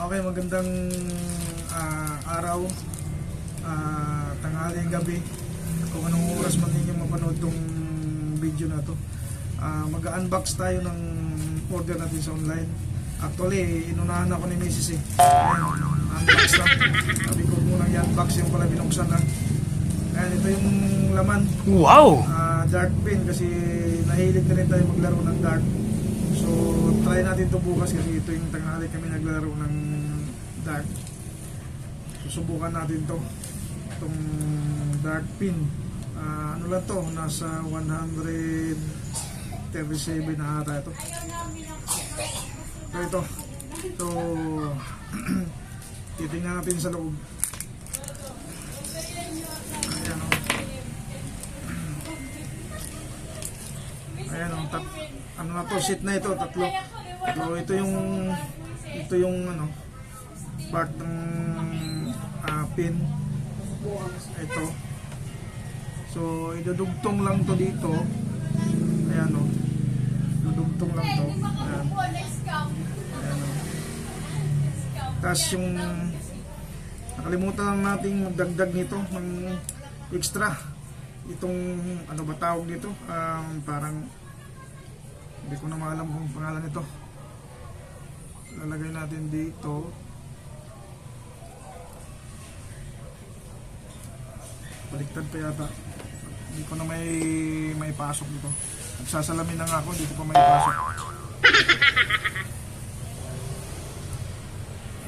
Okay, magandang araw, tanghali, gabi, kung anong oras man ninyo mapanood tong video na to. Mag-unbox tayo ng order natin sa online. Actually, inunahan ako ni Mrs. Ayan, unbox lang. Sabi ko munang i-unbox yung pala binuksan lang. Ayan, ito yung laman. Wow! Dark pin kasi nahilig na rin tayo maglaro ng dark. So, try natin ito bukas kasi ito yung tanghali kami naglalaro ng dark. Susubukan natin to. Itong dark pin. Ano lang to? Nasa 137 na ata ito. So, ito. So, titingnan natin sa loob. Ayan o. Ayan o. Ano na to? Sheet na ito. Tatlo. So, ito yung ano, part ng pin. Ito. So, idudugtong lang to dito. Ayan o. Idudugtong lang to. Ayan. Ayan o. Tapos yung nakalimutan lang nating magdagdag nito ng extra. Itong ano ba tawag nito? Parang hindi ko na maalam kung pangalan nito. Lalagay natin dito. Baliktad pa yata. Hindi ko na may pasok dito. Nagsasalamin na nga ako, hindi ko pa may pasok.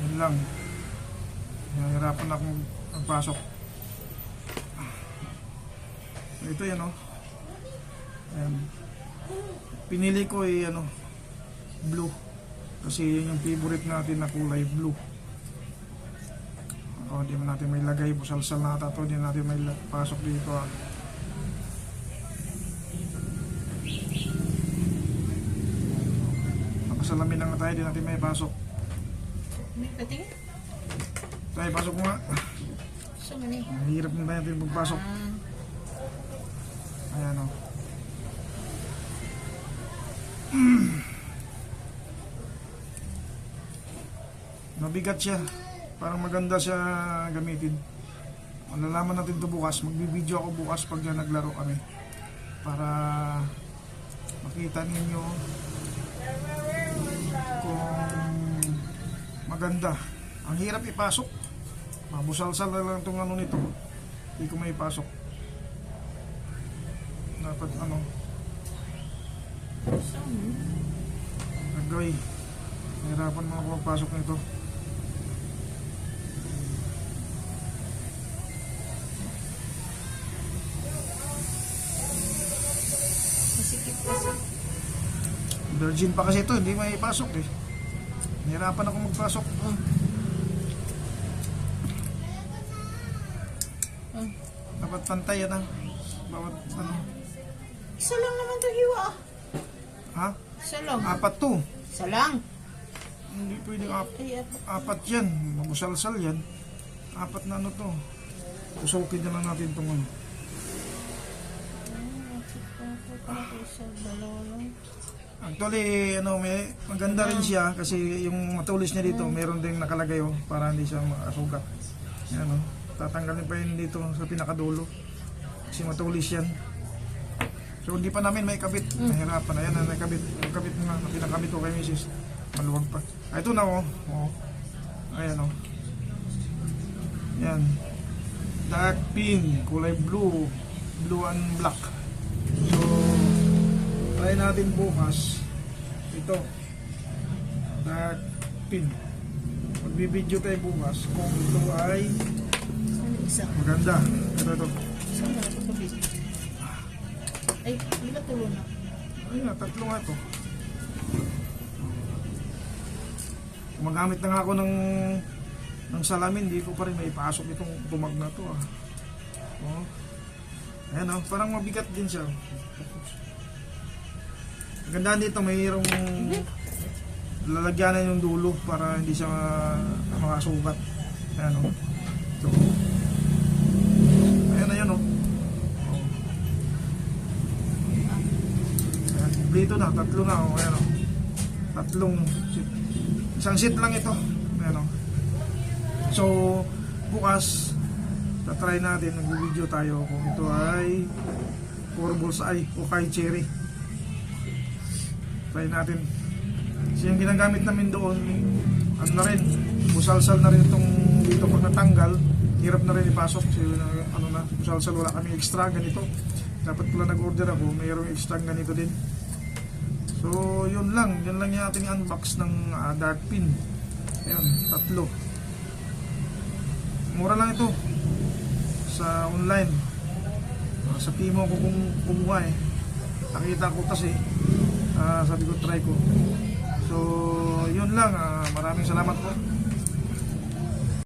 Yun lang. Nahihirapan akong magpasok. Ito yan o. Ayan. Pinili ko blue. Kasi yun yung favorite natin na kulay blue. O, di mo natin may lagay. Busalsal na ata ito. Di natin may pasok dito ha. Nakasalamin na nga tayo. Di natin may pasok. May patingin? Tayo, pasok mo nga. So many. Mahirap na tayo natin magpasok. Ayan o. Mabigat siya. Parang maganda siya gamitin. Malalaman natin ito bukas. Magbibideo ako bukas pag naglaro kami. Para makita ninyo kung maganda. Ang hirap ipasok. Mabusalsal na lang itong ano nito. Hindi ko may ipasok. Dapat Agoy. Nahirapan mo ako magpasok nito. Masikip kasi. Virgin pa kasi ito, hindi may ipasok eh. Nahirapan ako magpasok. Dapat pantay yan bawat Isa lang naman ito hiwa. Ha? Isa lang. Apat to. Isa lang. Hindi pwedeng Ay, apat yan. Mabusalsal yan. Apat na ano to. Usukin na lang natin itong ano. Isa, dalawa lang. Actually, may maganda rin siya kasi yung matulis niya dito, meron ding nakalagay para hindi siya makasugat. Yan tatanggalin pa yun dito sa pinakadulo. Kasi matulis yan. So hindi pa namin may kabit. Nahirapan. Ayan na, may kabit. Yung kabit nga, pinakabit ko kay Mrs. Maluwag pa. Ito na Ayan Yan. Dark pink, kulay blue. Blue and black. So, try natin bukas. Ito. Dark pink. Magbibideo tayo bukas kung ito ay Isa. maganda. Ito. Isa na ito kabit. Ay, di ba tulo na? Ayun, tatlo nga ito. Gumagamit na nga ako ng salamin, di ko pa rin may ipasok itong tumag na to Ayan parang mabigat din siya. Ganda dito, mayroong lalagyanan yung dulo para hindi siya makasugat. Ayan So, ayan na yun Dito na, tatlo na ayan tatlong sheet. Isang sheet lang ito. Ano. So, bukas, tatry natin, nag-video tayo kung ito ay for bullseye o kay cherry. Try natin. Kasi yung ginagamit namin doon, ano na rin, busalsal na rin itong dito pag natanggal, hirap na rin ipasok kasi ano na, busalsal, wala kami extra ganito. Dapat pala nag-order ako, mayroong extra ganito din. So, yun lang yung ating unbox ng dart pin. Ayun, 3. Mura lang ito sa online. Sa Timo ko kumuha eh. Nakita ko kasi, sabi ko try ko. So, yun lang. Maraming salamat po.